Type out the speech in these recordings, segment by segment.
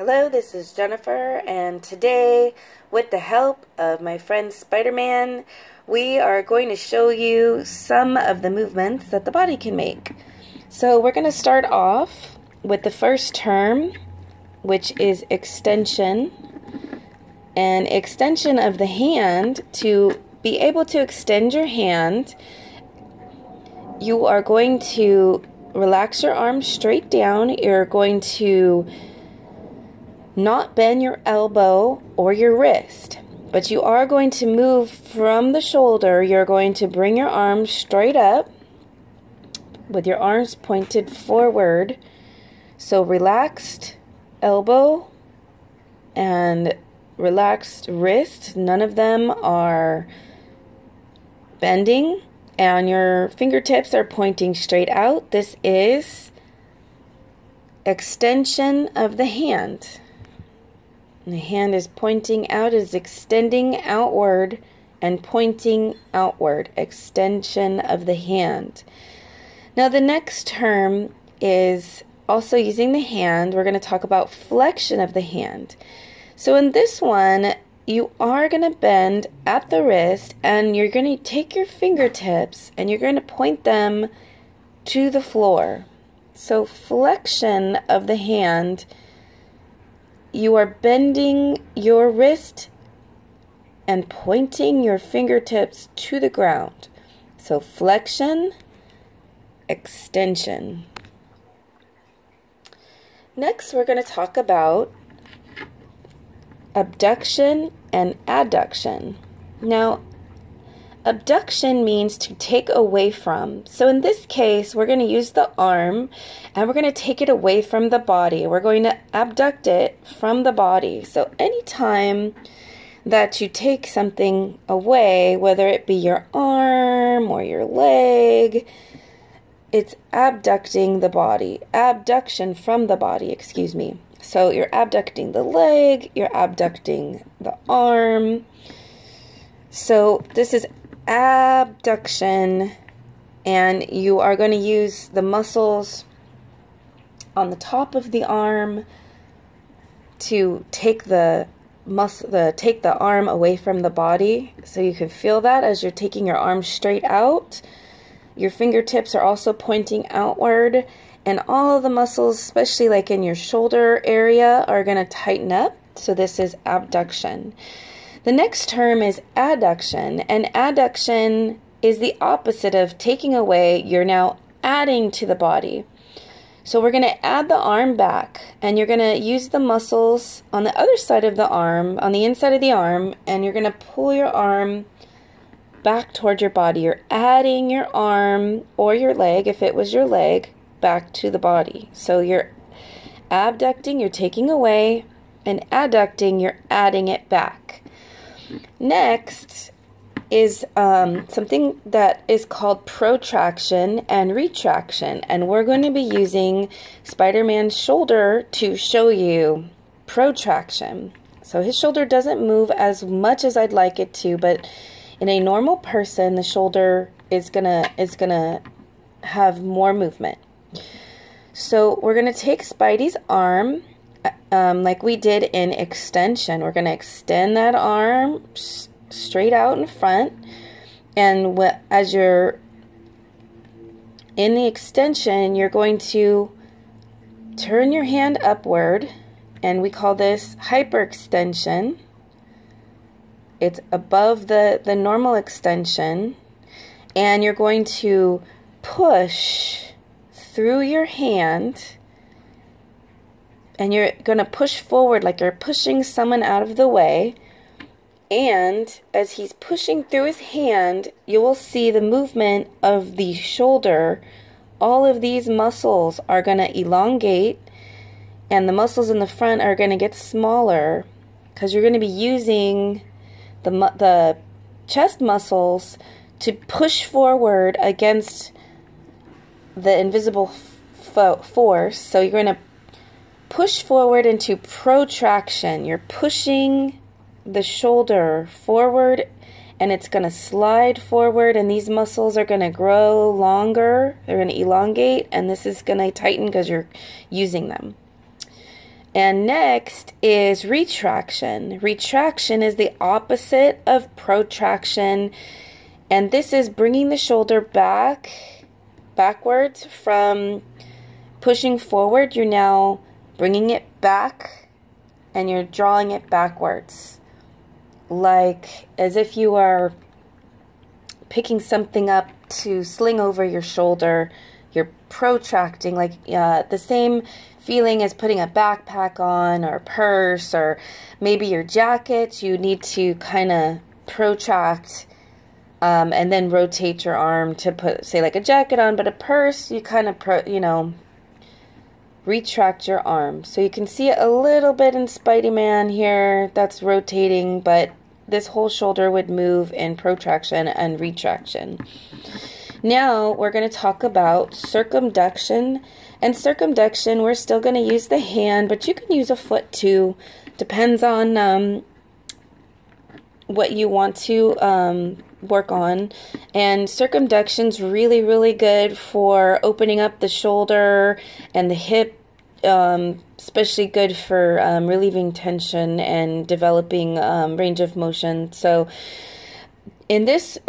Hello, this is Jennifer, and today, with the help of my friend Spider-Man, we are going to show you some of the movements that the body can make. So we're going to start off with the first term, which is extension. And extension of the hand, to be able to extend your hand, you are going to relax your arms straight down. You're going to not bend your elbow or your wrist, but you are going to move from the shoulder. You're going to bring your arms straight up with your arms pointed forward. So relaxed elbow and relaxed wrist. None of them are bending, and your fingertips are pointing straight out. This is extension of the hand. The hand is pointing out, is extending outward and pointing outward. Extension of the hand. Now the next term is also using the hand. We're going to talk about flexion of the hand. So in this one, you are going to bend at the wrist, and you're going to take your fingertips and you're going to point them to the floor. So flexion of the hand, you are bending your wrist and pointing your fingertips to the ground. So flexion, extension. Next, we're going to talk about abduction and adduction. Now, abduction means to take away from. So in this case, we're going to use the arm and we're going to take it away from the body. We're going to abduct it from the body. So anytime that you take something away, whether it be your arm or your leg, it's abducting the body. Abduction from the body, excuse me. So you're abducting the leg, you're abducting the arm. So this is abduction, and you are going to use the muscles on the top of the arm to take the arm away from the body. So you can feel that as you're taking your arm straight out. Your fingertips are also pointing outward, and all of the muscles, especially like in your shoulder area, are going to tighten up. So this is abduction. The next term is adduction, and adduction is the opposite of taking away. You're now adding to the body. So we're going to add the arm back, and you're going to use the muscles on the other side of the arm, on the inside of the arm, and you're going to pull your arm back toward your body. You're adding your arm or your leg, if it was your leg, back to the body. So you're abducting, you're taking away, and adducting, you're adding it back. Next is something that is called protraction and retraction, and we're going to be using Spider-Man's shoulder to show you protraction. So his shoulder doesn't move as much as I'd like it to, but in a normal person, the shoulder is gonna have more movement. So we're gonna take Spidey's arm, like we did in extension. We're going to extend that arm straight out in front, and as you're in the extension, you're going to turn your hand upward, and we call this hyperextension. It's above the normal extension, and you're going to push through your hand, and you're going to push forward like you're pushing someone out of the way. And as he's pushing through his hand, you will see the movement of the shoulder. All of these muscles are going to elongate, and the muscles in the front are going to get smaller, because you're going to be using the chest muscles to push forward against the invisible force. So you're going to push forward into protraction. You're pushing the shoulder forward, and it's going to slide forward, and these muscles are going to grow longer. They're going to elongate, and this is going to tighten because you're using them. And next is retraction. Retraction is the opposite of protraction, and this is bringing the shoulder backwards from pushing forward. You're now bringing it back and you're drawing it backwards, like as if you are picking something up to sling over your shoulder. You're protracting, like the same feeling as putting a backpack on or a purse or maybe your jacket. You need to kind of protract and then rotate your arm to put, say, like a jacket on, but a purse, you kind of, retract your arm. So you can see it a little bit in Spidey-Man here. That's rotating, but this whole shoulder would move in protraction and retraction. Now we're going to talk about circumduction. And circumduction, we're still going to use the hand, but you can use a foot too. Depends on what you want to work on. And circumduction's really, really good for opening up the shoulder and the hip, especially good for relieving tension and developing range of motion. So in this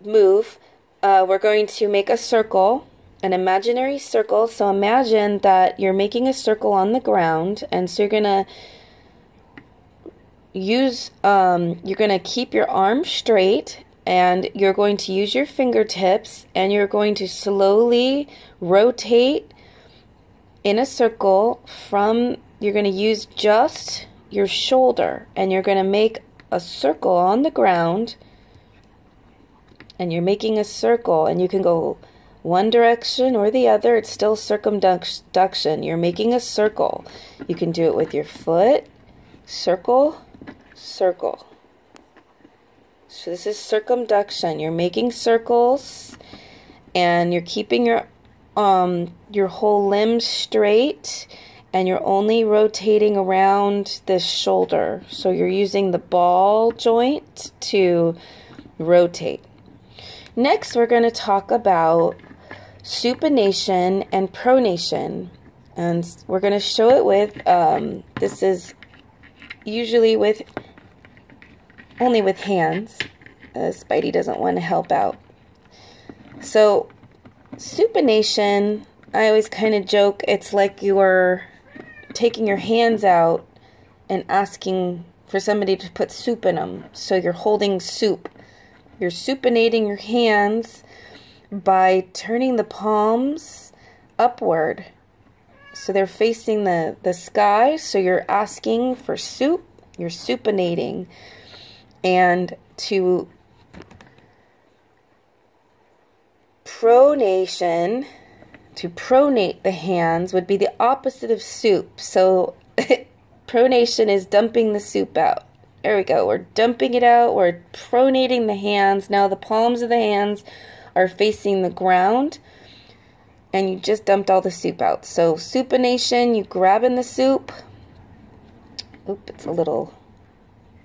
move, we're going to make a circle, an imaginary circle. So imagine that you're making a circle on the ground, and so you're gonna use you're gonna keep your arm straight, and you're going to use your fingertips, and you're going to slowly rotate in a circle from, you're going to use just your shoulder, and you're going to make a circle on the ground, and you're making a circle, and you can go one direction or the other. It's still circumduction. You're making a circle. You can do it with your foot. Circle, circle. So this is circumduction. You're making circles, and you're keeping your whole limb straight, and you're only rotating around this shoulder. So you're using the ball joint to rotate. Next, we're going to talk about supination and pronation. And we're going to show it with, this is usually with, only with hands. Spidey doesn't want to help out. So, supination, I always kind of joke, it's like you're taking your hands out and asking for somebody to put soup in them. So you're holding soup. You're supinating your hands by turning the palms upward. So they're facing the sky. So you're asking for soup. You're supinating. And to pronation, to pronate the hands would be the opposite of soup. So pronation is dumping the soup out. There we go. We're dumping it out. We're pronating the hands. Now the palms of the hands are facing the ground, and you just dumped all the soup out. So supination, you grabbing the soup. Oop, it's a little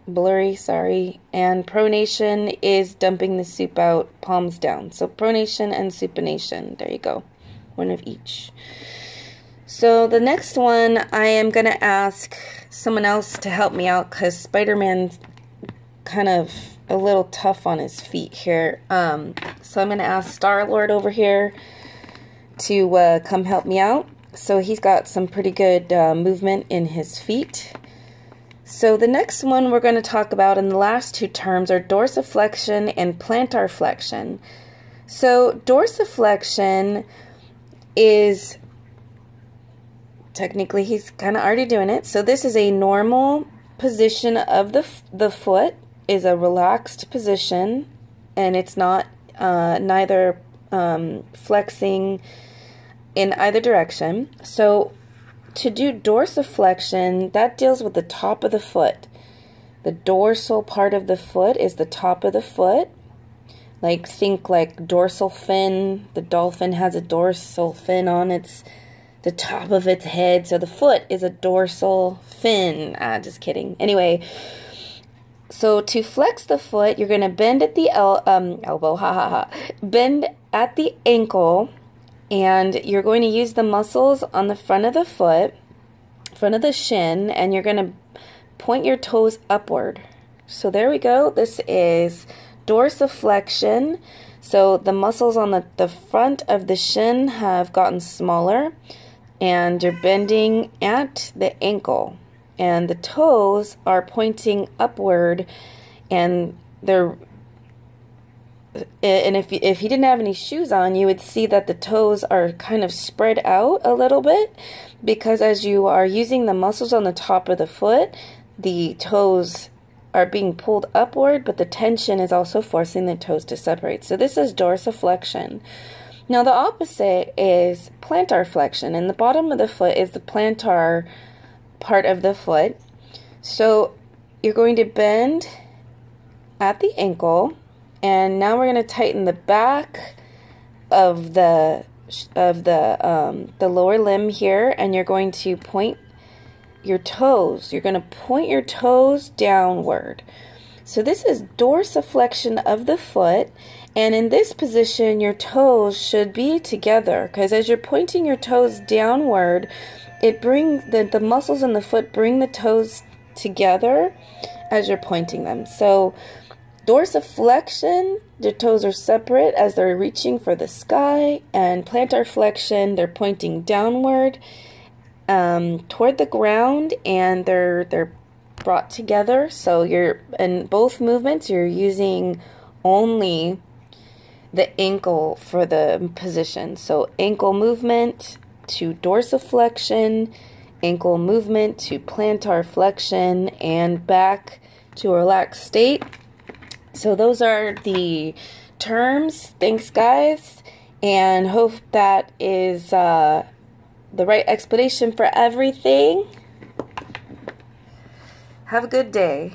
blurry, sorry. And pronation is dumping the soup out, palms down. So pronation and supination. There you go. One of each. So the next one, I am going to ask someone else to help me out, because Spider-Man's kind of a little tough on his feet here. So I'm going to ask Star-Lord over here to come help me out. So he's got some pretty good movement in his feet. So the next one we're going to talk about in the last two terms are dorsiflexion and plantar flexion. So dorsiflexion is, technically he's kind of already doing it. So this is a normal position of the foot, is a relaxed position, and it's not neither flexing in either direction. So to do dorsiflexion, that deals with the top of the foot. The dorsal part of the foot is the top of the foot. Like, think like dorsal fin. The dolphin has a dorsal fin on the top of its head. So the foot is a dorsal fin. Just kidding. Anyway, so to flex the foot, you're going to bend at the elbow, bend at the ankle, And you're going to use the muscles on the front of the foot, front of the shin, and you're going to point your toes upward. So there we go. This is dorsiflexion. So the muscles on the front of the shin have gotten smaller, and you're bending at the ankle, and the toes are pointing upward, and if you didn't have any shoes on, you would see that the toes are kind of spread out a little bit, because as you are using the muscles on the top of the foot, the toes are being pulled upward, but the tension is also forcing the toes to separate. So this is dorsiflexion. Now the opposite is plantar flexion, and the bottom of the foot is the plantar part of the foot. So you're going to bend at the ankle, and now we're going to tighten the back of the lower limb here, and you're going to point your toes. You're going to point your toes downward. So this is dorsiflexion of the foot, and in this position your toes should be together, because as you're pointing your toes downward, it brings the muscles in the foot bring the toes together as you're pointing them. So dorsiflexion, the toes are separate as they're reaching for the sky, and plantar flexion, they're pointing downward toward the ground, and they're brought together. So you're in both movements, you're using only the ankle for the position. So ankle movement to dorsiflexion, ankle movement to plantar flexion, and back to a relaxed state. So those are the terms. Thanks, guys, and hope that is the right explanation for everything. Have a good day.